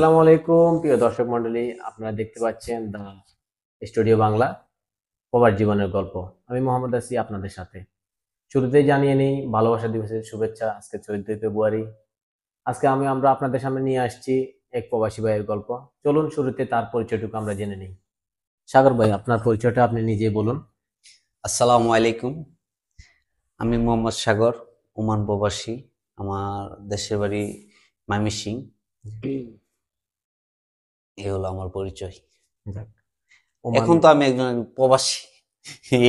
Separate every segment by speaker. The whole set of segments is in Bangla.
Speaker 1: আসসালামু আলাইকুম প্রিয় দর্শক মন্ডলী, আপনারা দেখতে পাচ্ছেন দা স্টুডিও বাংলা প্রবাস জীবনের গল্প। আমি মোহাম্মদ আসি আপনাদের সাথে। শুরুতেই জানিয়ে নিই ভালোবাসা দিবসের শুভেচ্ছা। আজকে 14 ফেব্রুয়ারি। আজকে আমরা আপনাদের সামনে নিয়ে আসছি এক প্রবাসী ভাইয়ের গল্প। চলুন শুরুতে তার পরিচয়টুকু আমরা জেনে নিই। সাগর ভাই, আপনার পরিচয়টা আপনি নিজেই বলুন।
Speaker 2: আসসালামু আলাইকুম। আমি মোহাম্মদ সাগর, ওমান প্রবাসী। আমার দেশের বাড়ি ময়মনসিংহ। এই হলো আমার পরিচয়।
Speaker 1: যাক, ওমান।
Speaker 2: এখন তো আমি একজন প্রবাসী।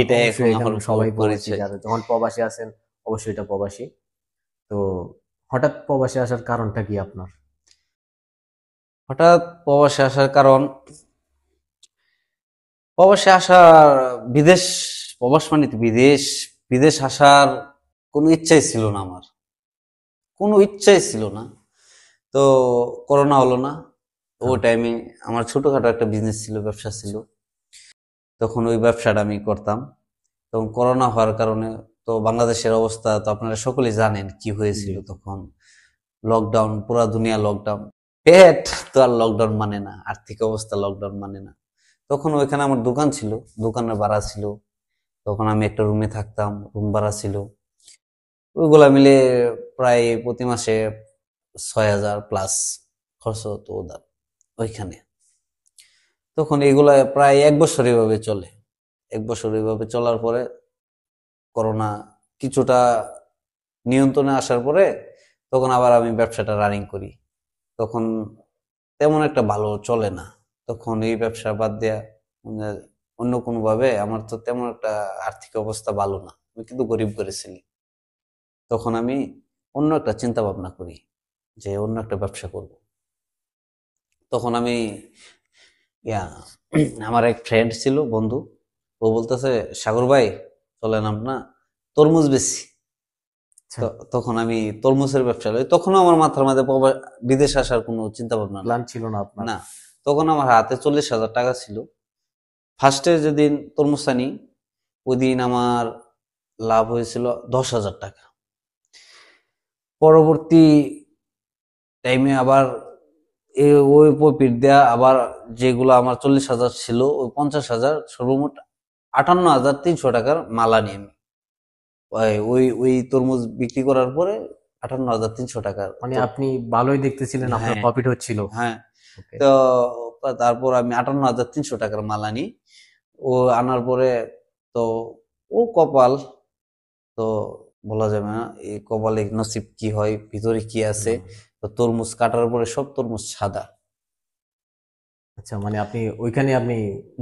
Speaker 2: এটা এখন
Speaker 1: অবশ্যই
Speaker 2: আমার
Speaker 1: এখানে সবাই প্রবাসী,
Speaker 2: পরিচয়।
Speaker 1: যারা যখন প্রবাসী আছেন অবশ্যই এটা প্রবাসী। তো হঠাৎ প্রবাসী আসার কারণটা কি আপনার?
Speaker 2: হঠাৎ প্রবাসে আসার কারণ, প্রবাসে আসার বিদেশ, প্রবাস মানে তো বিদেশ। বিদেশ আসার কোনো ইচ্ছাই ছিল না আমার, কোনো ইচ্ছাই ছিল না। তো করোনা হলো না, ওই
Speaker 1: হ্যাঁ।
Speaker 2: টাইমে আমার ছোটখাটো একটা বিজনেস ছিল, ব্যবসা ছিল। তখন ওই ব্যবসাটা আমি করতাম। তখন করোনা হওয়ার কারণে তো বাংলাদেশের অবস্থা তো আপনারা সকলেই জানেন কি
Speaker 1: জি।
Speaker 2: হয়েছিল তখন। লকডাউন, পুরা দুনিয়া লকডাউন। পেট তো আর লকডাউন মানে না, আর্থিক অবস্থা লকডাউন মানে না। তখন ওইখানে আমার দোকান ছিল, দোকানের ভাড়া ছিল। তখন আমি একটা রুমে থাকতাম, রুম ভাড়া ছিল। ওইগুলা মিলে প্রায় প্রতি মাসে 6,000 প্লাস খরচ হতো ওদের ওইখানে। তখন এগুলা প্রায় 1 বছর এভাবে চলে। 1 বছর এভাবে চলার পরে করোনা কিছুটা নিয়ন্ত্রণে আসার পরে তখন আবার আমি ব্যবসাটা রানিং করি। তখন তেমন একটা ভালো চলে না। তখন এই ব্যবসা বাদ দেয়া মানে অন্য কোনো ভাবে, আমার তো তেমন একটা আর্থিক অবস্থা ভালো না, আমি কিন্তু গরিব করেছিলি। তখন আমি অন্য একটা চিন্তা ভাবনা করি যে অন্য একটা ব্যবসা করব। তখন আমি ইয়া আমার এক ফ্রেন্ড ছিল, বন্ধু। ও বলতেছে, সাগর ভাই চলেন আমরা তরমুজ বেশি।
Speaker 1: আচ্ছা।
Speaker 2: তখন আমি তরমুজের ব্যবসা করি। তখনও আমার মাথার মধ্যে বিদেশ আসার কোনো চিন্তা ভাবনা নাই।
Speaker 1: প্ল্যান ছিল না আপনার?
Speaker 2: না, তখন আমার হাতে 40,000 টাকা ছিল। ফার্স্টে যেদিন তরমুজ আনি, ওই দিন আমার লাভ হয়েছিল 10,000 টাকা। পরবর্তী টাইমে আবার ওই প্রফিট দেয়া আবার, যেগুলো আমার 40,000 ছিল, ওই 50,000, সর্বমোট 58,300 টাকার মাল আনি আমি। ওই ওই তরমুজ বিক্রি করার পরে 58,300 টাকার
Speaker 1: মানে আপনি ভালোই দেখতেছিলেন, আপনার
Speaker 2: হ্যাঁ,
Speaker 1: প্রফিট হচ্ছিল।
Speaker 2: হ্যাঁ।
Speaker 1: ওকে।
Speaker 2: তো তারপর আমি 58,300 টাকার মাল আনি। ও আনার পরে তো ও কপাল, তো বলা যাবে না এই কপালে নসিব কি হয়, ভিতরে কি আছে।
Speaker 1: হুম।
Speaker 2: তো তরমুজ কাটার পরে সব তরমুজ সাদা।
Speaker 1: আচ্ছা, মানে আপনি ওইখানে আপনি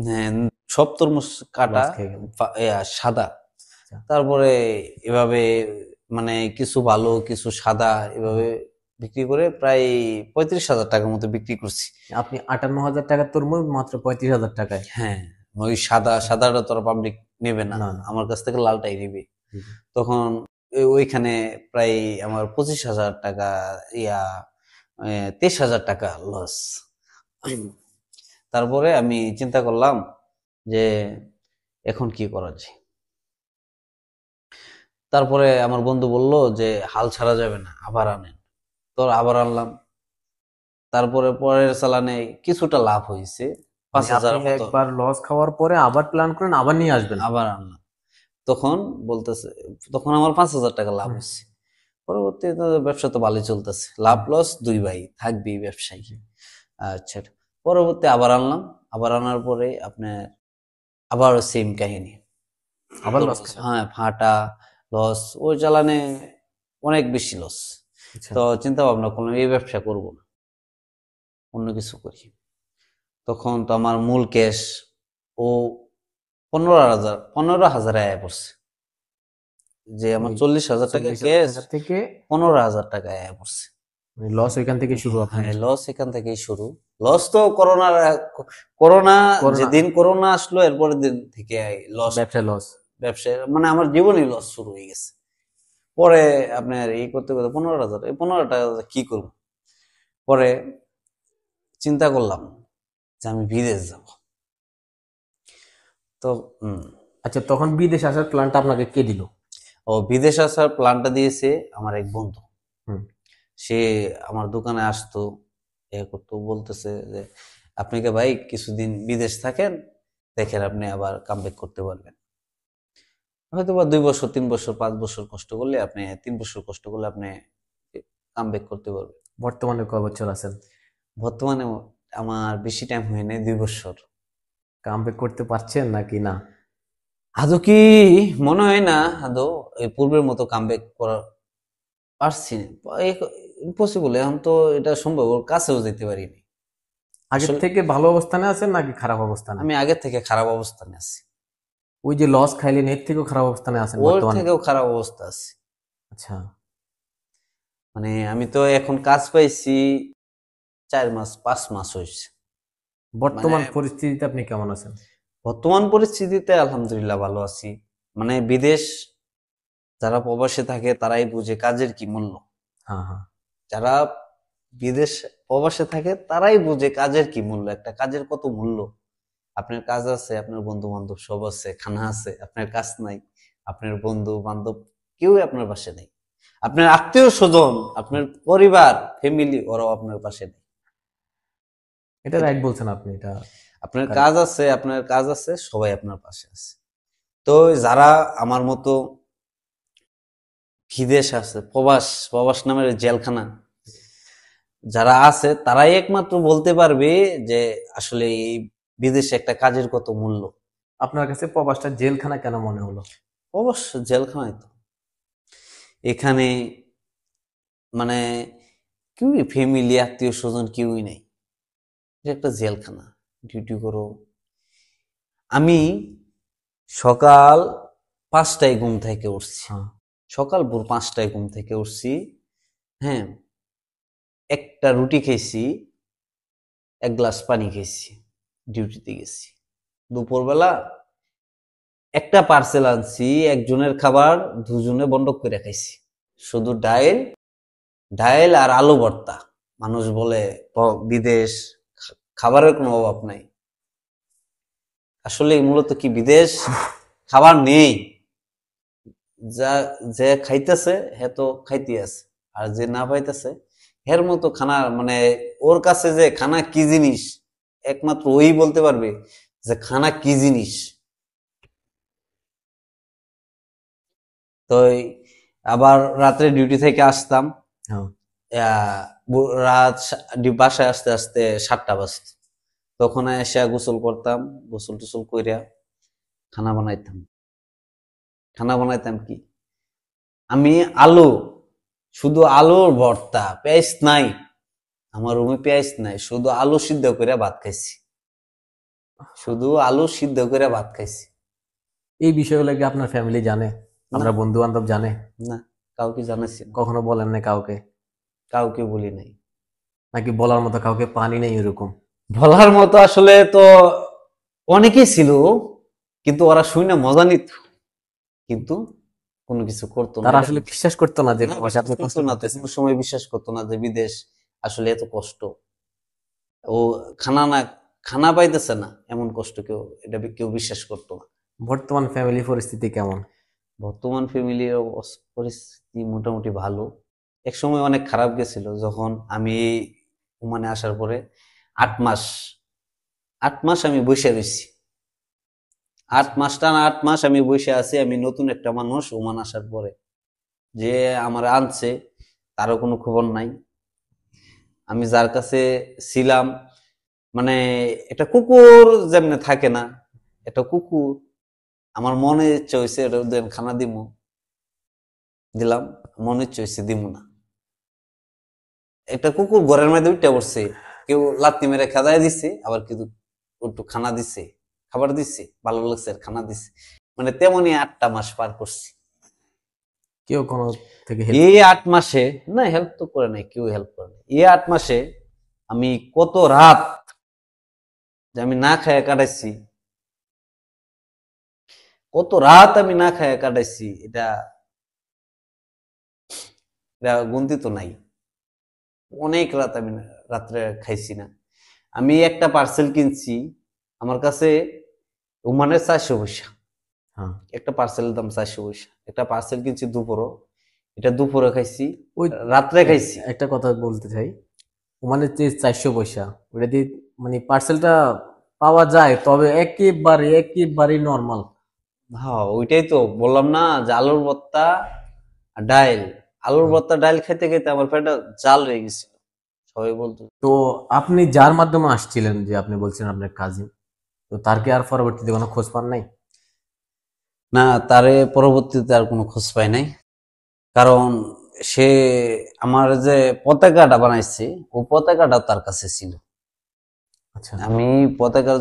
Speaker 2: হ্যাঁ, সব তরমুজ কাটা,
Speaker 1: লস খেয়ে গেলেন।
Speaker 2: সাদা।
Speaker 1: আচ্ছা।
Speaker 2: তারপরে এভাবে মানে কিছু ভালো কিছু সাদা
Speaker 1: হুম।
Speaker 2: এভাবে বিক্রি করে প্রায় 35,000 টাকার মতো বিক্রি করছি।
Speaker 1: আপনি 58,000 টাকার তরমুজ মাত্র 35,000 টাকায়?
Speaker 2: হ্যাঁ, ওই সাদা
Speaker 1: আচ্ছা।
Speaker 2: সাদাটা তো পাবলিক নেবে না,
Speaker 1: না, না।
Speaker 2: আমার কাছ থেকে লালটাই নেবে।
Speaker 1: জি, জি।
Speaker 2: তখন ওইখানে প্রায় আমার 25,000 টাকা, ইয়া 23,000 টাকা লস। তারপরে আমি চিন্তা করলাম যে এখন কি করা যায়। তারপরে আমার বন্ধু বলল যে হাল ছাড়া যাবে না, আবার আনেন। তো আবার আনলাম। তারপরে পরের চালানে কিছুটা লাভ হয়েছে, পাঁচ
Speaker 1: মানে
Speaker 2: হাজার
Speaker 1: আপনি
Speaker 2: মতো।
Speaker 1: একবার লস খাওয়ার পরে আবার প্ল্যান করেন আবার নিয়ে আসবেন?
Speaker 2: আবার আনলাম। তখন বলতেছে, তখন আমার 5,000 টাকা লাভ
Speaker 1: হুম।
Speaker 2: হচ্ছে। পরবর্তীতে ব্যবসা তো ভালোই চলতেছে, লাভ
Speaker 1: হুম।
Speaker 2: লস দুই ভাই থাকবেই ব্যবসায়ী।
Speaker 1: জি।
Speaker 2: আচ্ছা, পরবর্তী আবার আনলাম। আবার আনার পরে আপনার আবার সেম কাহিনী।
Speaker 1: আবার লস
Speaker 2: তরমুজ,
Speaker 1: খেলেন?
Speaker 2: হ্যাঁ, ফাটা লস, ওই চালানে অনেক বেশি লস।
Speaker 1: আচ্ছা।
Speaker 2: তো চিন্তা ভাবনা করলাম এই ব্যবসা করব না, অন্য কিছু করি। তখন তো আমার মূল ক্যাশ ও 15,000 আয় পড়ছে। যে আমার
Speaker 1: ওই
Speaker 2: 40,000 টাকা
Speaker 1: চল্লিশ হাজার
Speaker 2: ক্যাশ,
Speaker 1: টাকা থেকে
Speaker 2: 15,000 টাকা আয় পড়ছে।
Speaker 1: মানে লস ওইখান থেকে শুরু আপনার?
Speaker 2: হ্যাঁ, লস এখান থেকেই শুরু। লস তো করোনার, করোনা
Speaker 1: করোনা।
Speaker 2: যেদিন করোনা আসলো এরপরের দিন থেকে লস।
Speaker 1: ব্যবসায় লস।
Speaker 2: ব্যবসায় মানে আমার জীবনই লস শুরু হয়ে গেছে। পরে আপনার এই করতে করতে 15,000, এই 15,000 টাকা কি করব। পরে চিন্তা করলাম যে আমি বিদেশ যাব। তো
Speaker 1: আচ্ছা, তখন বিদেশ আসার প্ল্যানটা আপনাকে কে দিল?
Speaker 2: ও বিদেশ আসার প্ল্যানটা দিয়েছে আমার এক বন্ধু।
Speaker 1: হুম।
Speaker 2: সে আমার দোকানে আসতো, করতো, বলতেছে যে আপনি কি ভাই কিছুদিন বিদেশ থাকেন, দেখেন আপনি আবার কামব্যাক করতে পারবেন। হয়তো বা 2 বছর 3 বছর 5 বছর কষ্ট করলে আপনি, 3 বছর কষ্ট করলে আপনি কামব্যাক করতে পারবেন।
Speaker 1: বর্তমানে কয় বছর আছেন?
Speaker 2: বর্তমানে আমার বেশি টাইম হয় নাই, 2 বছর।
Speaker 1: কামব্যাক করতে পারছেন নাকি না?
Speaker 2: আদৌ কি, মনে হয় না আদৌ এই পূর্বের মতো কামব্যাক করা পারছি। ইম্পসিবল, এখন তো এটা সম্ভব, ওর কাছেও যেতে পারিনি
Speaker 1: আগের
Speaker 2: আসলে।
Speaker 1: থেকে ভালো অবস্থানে আছেন নাকি খারাপ অবস্থানে?
Speaker 2: আমি আগের থেকে খারাপ অবস্থানে আছি,
Speaker 1: ওই যে লস খাইলেন এর থেকেও খারাপ অবস্থানে আছেন
Speaker 2: ওর
Speaker 1: বর্তমানে?
Speaker 2: থেকেও খারাপ অবস্থা আছে।
Speaker 1: আচ্ছা।
Speaker 2: মানে আমি তো এখন কাজ পাইছি 4 মাস 5 মাস হয়েছে। মানে
Speaker 1: বর্তমান পরিস্থিতিতে আপনি কেমন আছেন?
Speaker 2: বর্তমান পরিস্থিতিতে আলহামদুলিল্লাহ ভালো আছি। মানে বিদেশ, যারা প্রবাসে থাকে তারাই বুঝে কাজের কি মূল্য।
Speaker 1: হ্যাঁ, হ্যাঁ।
Speaker 2: যারা বিদেশ প্রবাসে থাকে তারাই বুঝে কাজের কি মূল্য, একটা কাজের কত মূল্য। আপনার কাজ আছে, আপনার বন্ধু বান্ধব সব আছে, খানা আছে, আপনার কাজ নাই, আপনার বন্ধু বান্ধব কেউ আপনার পাশে নেই, আপনার আত্মীয় স্বজন, আপনার পরিবার ফ্যামিলি, ওরাও আপনার পাশে নেই।
Speaker 1: এটা
Speaker 2: এটা
Speaker 1: রাইট বলছেন আপনি, এটা
Speaker 2: আপনার
Speaker 1: correct।
Speaker 2: কাজ আছে, আপনার কাজ আছে, সবাই আপনার পাশে আছে। তো যারা আমার মতো বিদেশ আছে, প্রবাস, প্রবাস নামের জেলখানা যারা আছে, তারাই একমাত্র বলতে পারবে যে আসলে এই বিদেশে একটা কাজের কত মূল্য।
Speaker 1: আপনার কাছে প্রবাসটা জেলখানা কেন মনে হলো?
Speaker 2: অবশ্য জেলখানায় তো এখানে মানে কেউই ফ্যামিলি আত্মীয় স্বজন কেউই নেই, এটা একটা জেলখানা। ডিউটি করো। আমি সকাল 5টায় ঘুম থেকে উঠছি,
Speaker 1: হ্যাঁ।
Speaker 2: সকাল ভোর 5টায় ঘুম থেকে উঠছি। হ্যাঁ, একটা রুটি খেয়েছি, 1 গ্লাস পানি খেয়েছি, ডিউটিতে গেছি। দুপুরবেলা একটা পার্সেল আনছি, একজনের খাবার দুজনে বন্টন করে খাইছি। শুধু ডাইল, ডাইল আর আলু ভর্তা। মানুষ বলে বিদেশ খাবারের কোনো অভাব নাই, আসলে মূলত কি বিদেশ খাবার নেই। যা যে খাইতেছে হে তো খাইতে আছে, আর যে না পাইতেছে এর মতো খানা, মানে ওর কাছে যে খানা কি জিনিস একমাত্র ওই বলতে পারবে যে খানা কি জিনিস। তো আবার রাত্রে ডিউটি থেকে আসতাম,
Speaker 1: হ্যাঁ।
Speaker 2: বাসায় আসতে আসতে 7টা বাজত। তখন এসে গোসল করতাম, গোসল টোসল কইরা খানা বানাইতাম। খানা বানাইতাম কি, আমি আলু, শুধু আলুর ভর্তা, পেঁয়াজ নাই আমার রুমে, পেঁয়াজ নাই, শুধু আলু সিদ্ধ করে ভাত খাইছি, শুধু আলু সিদ্ধ করে ভাত খাইছি।
Speaker 1: এই বিষয়গুলো কি আপনার ফ্যামিলি জানে?
Speaker 2: না,
Speaker 1: আপনার বন্ধু বান্ধব জানে?
Speaker 2: না, কাউকে জানাইছি না,
Speaker 1: কখনো বলেন না কাউকে?
Speaker 2: কাউকে বলি নাই।
Speaker 1: নাকি বলার মতো কাউকে পানি নেই এরকম?
Speaker 2: বলার মতো আসলে তো অনেকেই ছিল, কিন্তু ওরা শুনে মজা নিত, কিন্তু কোনো কিছু করতো না।
Speaker 1: তারা
Speaker 2: এটা
Speaker 1: আসলে বিশ্বাস করতো না যে
Speaker 2: না,
Speaker 1: প্রবাসে
Speaker 2: বিশ্বাস
Speaker 1: আপনি কষ্ট
Speaker 2: করতো না তো,
Speaker 1: করতেছেন?
Speaker 2: কোনো সময় বিশ্বাস করতো না যে বিদেশ আসলে এত কষ্ট। ও খানা না, খানা পাইতেছে না এমন কষ্ট কেউ, এটা কেউ বিশ্বাস করতো না।
Speaker 1: বর্তমান ফ্যামিলি পরিস্থিতি কেমন?
Speaker 2: বর্তমান ফ্যামিলির পরিস্থিতি মোটামুটি ভালো। এক সময় অনেক খারাপ গেছিল, যখন আমি ওমানে আসার পরে 8 মাস, 8 মাস আমি বসে রয়েছি। 8 মাস টানা 8 মাস আমি বসে আছি। আমি নতুন একটা মানুষ ওমান আসার পরে, যে আমার আনছে তারও কোনো খবর নাই। আমি যার কাছে ছিলাম, মানে একটা কুকুর যেমনে থাকে না, একটা কুকুর, আমার মনে ইচ্ছে হয়েছে এটা ওদের খানা দিমু, দিলাম, মনে ইচ্ছে হয়েছে দিমু না। একটা কুকুর ঘরের মধ্যে উঠে পড়ছে, কেউ লাত্তি মেরে খেদায় দিচ্ছে, আবার কিন্তু একটু খানা দিচ্ছে, খাবার দিচ্ছে, ভালো লাগছে আর খানা দিচ্ছে। মানে তেমনই 8টা মাস পার করছি।
Speaker 1: কেউ কোনো থেকে হেল্প?
Speaker 2: এই 8 মাসে না, হেল্প তো করে নাই, কেউ হেল্প করে নাই। এই 8 মাসে আমি কত রাত যে আমি না খায়া কাটাইছি, কত রাত আমি না খায়া কাটাইছি, এটা এটা গুনতি তো নাই। অনেক রাত আমি রাত্রে খাইছি না। আমি একটা পার্সেল কিনছি, আমার কাছে ওমানের 400 পয়সা,
Speaker 1: হ্যাঁ।
Speaker 2: একটা পার্সেলের দাম 400 পয়সা। একটা পার্সেল কিনছি দুপুরও, এটা দুপুরে খাইছি,
Speaker 1: ওই
Speaker 2: রাত্রে খাইছি।
Speaker 1: একটা কথা বলতে চাই, ওমানের যে 400 পয়সা, ওটা দিয়ে মানে পার্সেলটা পাওয়া যায়, তবে একেবারে নর্মাল।
Speaker 2: হ্যাঁ, ওইটাই তো বললাম না, যে আলুর ভর্তা আর ডাইল। আলুর ভর্তা ডাইল খেতে খেতে আমার পেটটা জাল হয়ে গেছিল, সবাই বলতো।
Speaker 1: তো আপনি যার মাধ্যমে আসছিলেন, যে আপনি বলছেন আপনার কাজিন, তো তার কি আর পরবর্তীতে কোনো খোঁজ পান নাই?
Speaker 2: না, তারে পরবর্তীতে আর কোনো খোঁজ পাই নাই। কারণ সে আমার যে পতাকাটা বানাইছে, ও পতাকাটা তার কাছে ছিল।
Speaker 1: আচ্ছা।
Speaker 2: আমি পতাকার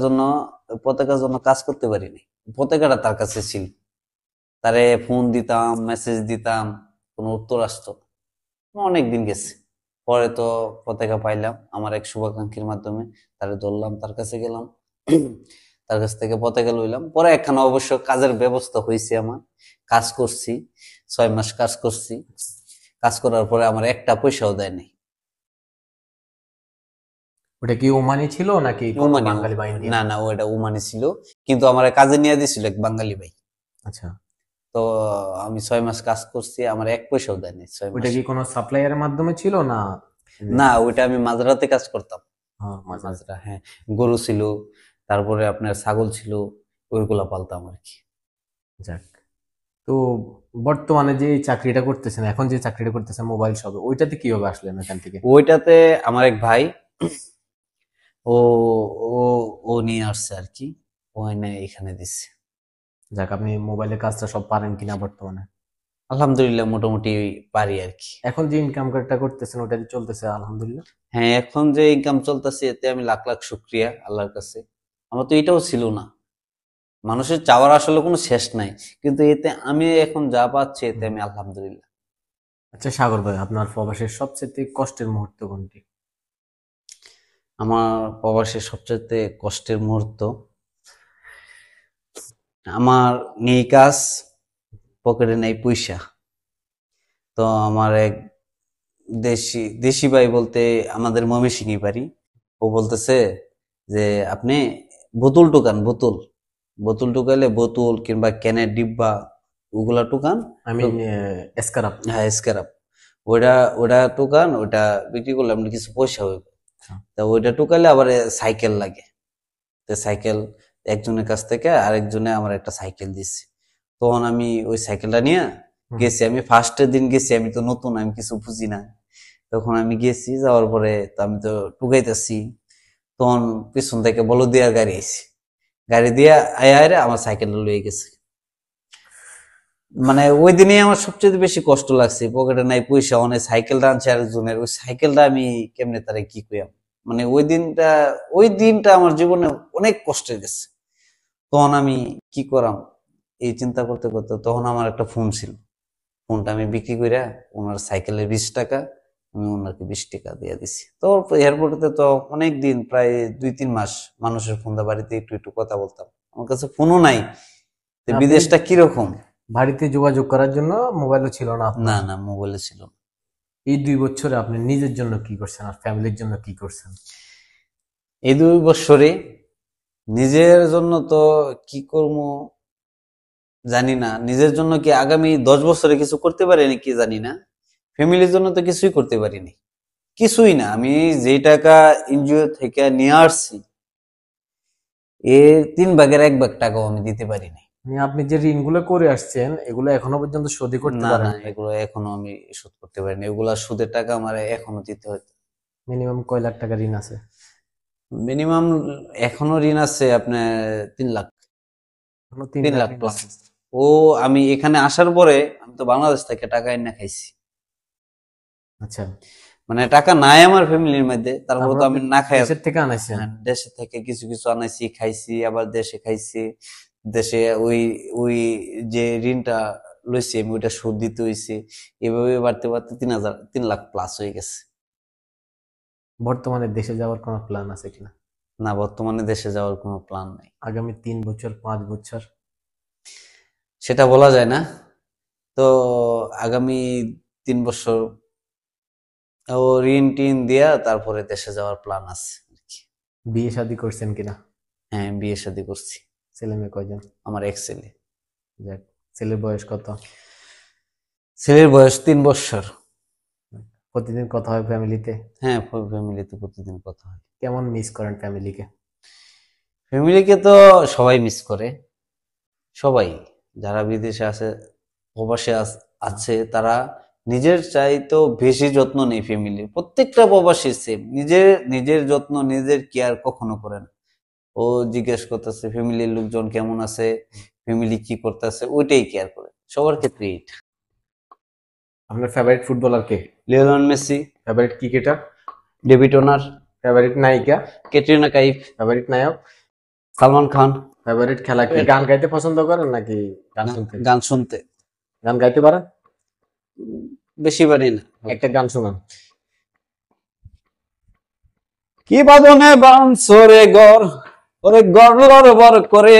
Speaker 2: জন্য কাজ করতে পারিনি, পতাকাটা তার কাছে ছিল। তারে ফোন দিতাম, মেসেজ দিতাম, কোনো উত্তর আসতো না। অনেক দিন গেছে, পরে তো পতাকা পাইলাম আমার এক শুভাকাঙ্ক্ষীর মাধ্যমে। তারে ধরলাম, তার কাছে গেলাম, তার কাছ থেকে পতাকা লইলাম। পরে একখানা অবশ্য কাজের ব্যবস্থা হয়েছে আমার, কাজ করছি, 6 মাস কাজ করছি। কাজ করার পরে আমার একটা পয়সাও দেয় নাই।
Speaker 1: ওটা কি ওমানি ছিল নাকি কোনো
Speaker 2: ওমানি,
Speaker 1: বাঙালি বা ইন্ডিয়ান?
Speaker 2: না না, ওটা ওমানি ছিল, কিন্তু আমার কাজে নিয়ে দিছিল এক বাঙালি ভাই।
Speaker 1: আচ্ছা।
Speaker 2: তো আমি 6 মাস কাজ করছি, আমার এক পয়সাও দেয় নাই 6 মাস।
Speaker 1: ওটা কি কোনো সাপ্লায়ারের মাধ্যমে ছিল না?
Speaker 2: না, ওইটা আমি মাঝরাতে কাজ করতাম।
Speaker 1: হ্যাঁ, মাঝে।
Speaker 2: মাজরা, হ্যাঁ। গরু ছিল, তারপরে আপনার ছাগল ছিল, ওইগুলা পালতাম আর কি।
Speaker 1: যাক। তো বর্তমানে যে চাকরিটা করতেছেন, এখন যে চাকরিটা করতেছেন মোবাইল শপে, ওইটাতে কিভাবে আসলেন এখান থেকে?
Speaker 2: ওইটাতে আমার এক ভাই, ও ও ও নিয়ে আসছে আর কি, ও এনে এখানে দিচ্ছে।
Speaker 1: যাক, আপনি মোবাইলের কাজটা সব পারেন কিনা বর্তমানে?
Speaker 2: আলহামদুলিল্লাহ, মোটামুটি পারি আর কি।
Speaker 1: এখন যে ইনকাম টা করতেছেন, ওটা দিয়ে চলতেছে আলহামদুলিল্লাহ?
Speaker 2: হ্যাঁ, এখন যে ইনকাম চলতেছে, এতে আমি লাখ লাখ শুক্রিয়া আল্লাহর কাছে। আমার তো এটাও ছিল না। মানুষের চাওয়ার আসলে কোনো শেষ নাই, কিন্তু এতে আমি এখন যা পাচ্ছি, এতে
Speaker 1: হুম।
Speaker 2: আমি আলহামদুলিল্লাহ।
Speaker 1: আচ্ছা সাগর ভাই, আপনার প্রবাসের সবচেয়ে কষ্টের মুহূর্ত কোনটি?
Speaker 2: আমার প্রবাসের সবচেয়ে কষ্টের মুহূর্ত, আমার নেই কাজ, পকেটে নেই পয়সা। তো আমার এক দেশি দেশি ভাই বলতে, আমাদের ময়মনসিংহে বাড়ি, ও বলতেছে যে আপনি বোতল টুকান, বোতল বোতল টুকাইলে, বোতল কিংবা ক্যানের ডিব্বা, ওগুলা টুকান।
Speaker 1: আই
Speaker 2: তো
Speaker 1: মিন এসকারাপ।
Speaker 2: হ্যাঁ, স্ক্র্যাপ, ওটা ওটা টুকান, ওটা বিক্রি করলে আপনার কিছু পয়সা হইবে।
Speaker 1: আচ্ছা।
Speaker 2: তা ওইটা টুকাইলে আবার সাইকেল লাগে। তো সাইকেল একজনের কাছ থেকে আরেকজনে আমার একটা সাইকেল দিচ্ছে। তখন আমি ওই সাইকেলটা নিয়ে
Speaker 1: হুম।
Speaker 2: গেছি। আমি ফার্স্টের দিন গেছি, আমি তো নতুন, আমি কিছু বুঝি না। তখন আমি গেছি, যাওয়ার পরে তো আমি তো টুকাইতেছি, তখন পিছন থেকে বলো দিয়ে গাড়ি আইছি, গাড়ি দিয়ে আয় আয় আমার সাইকেলটা লয়ে গেছে। মানে ওই দিনই আমার সবচেয়ে বেশি কষ্ট লাগছে, পকেটে নাই পয়সা, অনেক সাইকেলটা আনছে আরেকজনের, ওই সাইকেলটা আমি কেমনে তারে কি কইয়াম। মানে ওই দিনটা আমার জীবনে অনেক কষ্টে গেছে। তখন আমি কি করাম, এই চিন্তা করতে করতে তখন আমার একটা ফোন ছিল, ফোনটা আমি বিক্রি কইরা ওনার সাইকেলের 20 টাকা, আমি ওনাকে 20 টাকা দিয়ে দিছি। তো এয়ারপোর্টে তো অনেক দিন, প্রায় 2-3 মাস মানুষের ফোন দা বাড়িতে একটু একটু কথা বলতাম, আমার কাছে ফোনও নাই। তো
Speaker 1: আপনি
Speaker 2: বিদেশটা কিরকম।
Speaker 1: বাড়িতে যোগাযোগ করার জন্য মোবাইলও ছিল না
Speaker 2: না
Speaker 1: আপনার?
Speaker 2: না, মোবাইলে ছিল না।
Speaker 1: এই 2 বছরে আপনি নিজের জন্য কি করছেন আর ফ্যামিলির জন্য কি করছেন?
Speaker 2: এই 2 বছরে নিজের জন্য তো কি করবো জানি না, নিজের জন্য কি আগামী 10 বছরে কিছু করতে পারি নাকি জানি না। ফ্যামিলির জন্য তো কিছুই করতে পারিনি, কিছুই না। আমি যে টাকা এনজিও থেকে নিয়ে আসছি, এর 3 ভাগের 1 ভাগ টাকাও আমি দিতে পারিনি।
Speaker 1: মানে আপনি যে ঋণগুলো করে আসছেন, এগুলো এখনো পর্যন্ত শোধই করতে
Speaker 2: না না,
Speaker 1: পারেন নাই?
Speaker 2: এগুলো এখনো আমি শোধ করতে পারিনি, এগুলা সুদের টাকা আমার এখনো দিতে হতো।
Speaker 1: মিনিমাম কয় লাখ টাকা ঋণ আছে?
Speaker 2: মিনিমাম এখনো ঋণ আছে আপনার 3 লাখ,
Speaker 1: এখনো তিন
Speaker 2: তিন
Speaker 1: লাখ
Speaker 2: লাখ
Speaker 1: ঋণ
Speaker 2: প্লাস।
Speaker 1: আছে?
Speaker 2: ও, আমি এখানে আসার পরে আমি তো বাংলাদেশ থেকে টাকা এনে খাইছি।
Speaker 1: আচ্ছা।
Speaker 2: মানে টাকা নাই আমার ফ্যামিলির মধ্যে, তারপর
Speaker 1: তারপর
Speaker 2: তো
Speaker 1: আপনি
Speaker 2: আমি না খাই।
Speaker 1: দেশের থেকে আনাইছেন?
Speaker 2: হ্যাঁ, দেশে থেকে কিছু কিছু আনাইছি, খাইছি, আবার দেশে খাইছি। দেশে ওই ওই যে ঋণটা লইছি আমি, ওইটা সুদ দিতে হইছে। এভাবে বাড়তে বাড়তে 3 লাখ প্লাস হয়ে গেছে।
Speaker 1: বর্তমানে দেশে যাওয়ার কোনো প্ল্যান আছে কিনা?
Speaker 2: না, বর্তমানে দেশে যাওয়ার কোনো প্ল্যান নাই।
Speaker 1: আগামী 3 বছর, 5 বছর?
Speaker 2: সেটা বলা যায় না। তো আগামী 3 বছর ও ঋণ টিন দিয়া তারপরে দেশে যাওয়ার প্ল্যান আছে আর কি।
Speaker 1: বিয়ে শাদী করছেন কিনা?
Speaker 2: হ্যাঁ, বিয়ে শাদী করছি।
Speaker 1: ছেলে মেয়ে কয়জন?
Speaker 2: আমার এক ছেলে।
Speaker 1: যাক। ছেলের বয়স কত?
Speaker 2: ছেলের বয়স 3 বছর।
Speaker 1: প্রতিদিন কথা হয় ফ্যামিলিতে?
Speaker 2: হ্যাঁ, ফ্যামিলিতে প্রতিদিন কথা হয়।
Speaker 1: কেমন মিস করেন ফ্যামিলিকে?
Speaker 2: ফ্যামিলিকে তো সবাই মিস করে, সবাই যারা বিদেশে আছে, প্রবাসে আছে, তারা নিজের চাইতেও বেশি যত্ন নেই ফ্যামিলির। প্রত্যেকটা প্রবাসী সেম, নিজের যত্ন, নিজের কেয়ার কখনো করে না। ও জিজ্ঞেস করতেছে ফ্যামিলির লোকজন কেমন আছে, ফ্যামিলি কি করতেছে, ওইটাই কেয়ার করে সবার ক্ষেত্রে। এইটা
Speaker 1: আপনার ফেভারিট ফুটবলার কে?
Speaker 2: Lionel Messi,
Speaker 1: favourite cricketer?
Speaker 2: David Warner,
Speaker 1: favourite নায়িকা?
Speaker 2: ক্যাটরিনা কাইফ,
Speaker 1: ফেভারিট নায়ক?
Speaker 2: সালমান খান।
Speaker 1: ফেভারিট খেলা কি? গান গাইতে পছন্দ করেন নাকি গান শুনতে?
Speaker 2: গান শুনতে।
Speaker 1: গান গাইতে পারেন?
Speaker 2: বেশি পারি না।
Speaker 1: একটা গান শোনান।
Speaker 2: কি বাদনে বানসরে গর, ওরে গর লড়বর করে,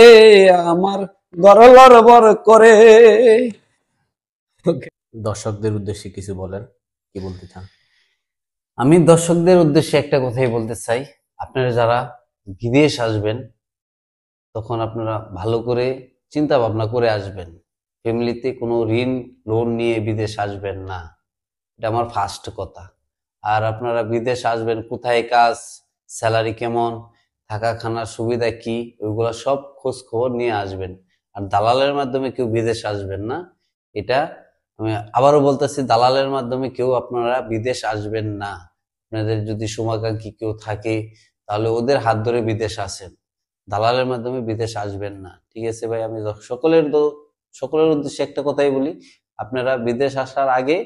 Speaker 2: আমার গর লড়বর করে।
Speaker 1: দর্শকদের উদ্দেশ্যে কিছু বলেন, কি বলতে চান?
Speaker 2: আমি দর্শকদের উদ্দেশ্যে একটা কথাই বলতে চাই, আপনারা যারা বিদেশ আসবেন তখন আপনারা ভালো করে চিন্তা ভাবনা করে আসবেন। ফ্যামিলিতে কোনো ঋণ লোন নিয়ে বিদেশ আসবেন না, এটা আমার ফার্স্ট কথা। আর আপনারা বিদেশ আসবেন, কোথায় কাজ, স্যালারি কেমন, থাকা খানার সুবিধা কি, ওইগুলা সব খোঁজ খবর নিয়ে আসবেন। আর দালালের মাধ্যমে কেউ বিদেশ আসবেন না, এটা আমি আবারও বলতেছি, দালালের মাধ্যমে কেউ আপনারা বিদেশ আসবেন না। আপনাদের যদি শুভাকাঙ্ক্ষী কেউ থাকে তাহলে ওদের হাত ধরে বিদেশ আসেন, দালালের মাধ্যমে বিদেশ আসবেন না। ঠিক আছে ভাই, আমি সকলের উদ্দেশ্যে একটা কথাই বলি, আপনারা বিদেশ আসার আগে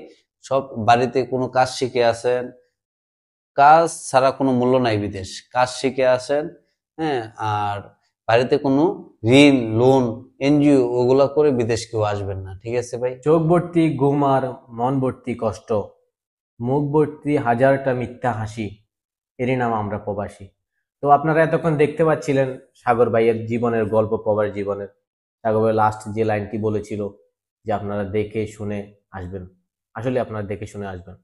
Speaker 2: সব বাড়িতে কোনো কাজ শিখে আসেন, কাজ ছাড়া কোনো মূল্য নাই, বিদেশ কাজ শিখে আসেন। হ্যাঁ, আর বাড়িতে কোনো ঋণ লোন এনজিও ওগুলা করে বিদেশ কেউ আসবেন না। ঠিক আছে ভাই?
Speaker 1: চোখ ভর্তি ঘুম আর মন ভর্তি কষ্ট, মুখ ভর্তি হাজারটা মিথ্যা হাসি, এরই নাম আমরা প্রবাসী। তো আপনারা এতক্ষণ দেখতে পাচ্ছিলেন সাগর ভাইয়ের জীবনের গল্প, প্রবাস জীবনের। সাগর ভাই লাস্ট যে লাইনটি বলেছিল যে আপনারা দেখে শুনে আসবেন, আসলে আপনারা দেখে শুনে আসবেন।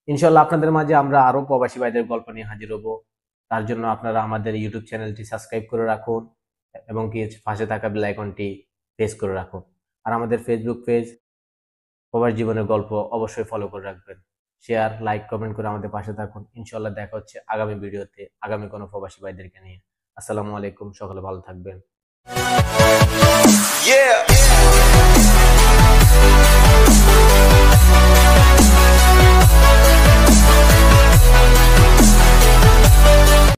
Speaker 1: ইনশাল্লাহ আপনাদের মাঝে আমরা আরো প্রবাসী ভাইদের গল্প নিয়ে হাজির হব। তার জন্য আপনারা আমাদের ইউটিউব চ্যানেলটি সাবস্ক্রাইব করে রাখুন এবং কি পাশে থাকা বেল আইকনটি প্রেস করে রাখুন। আর আমাদের ফেসবুক পেজ প্রবাস জীবনের গল্প অবশ্যই ফলো করে রাখবেন। শেয়ার, লাইক, কমেন্ট করে আমাদের পাশে থাকুন। ইনশাল্লাহ দেখা হচ্ছে আগামী ভিডিওতে, আগামী কোনো প্রবাসী ভাইদেরকে নিয়ে। আসসালামু আলাইকুম, সকলে ভালো থাকবেন।
Speaker 3: Yeah.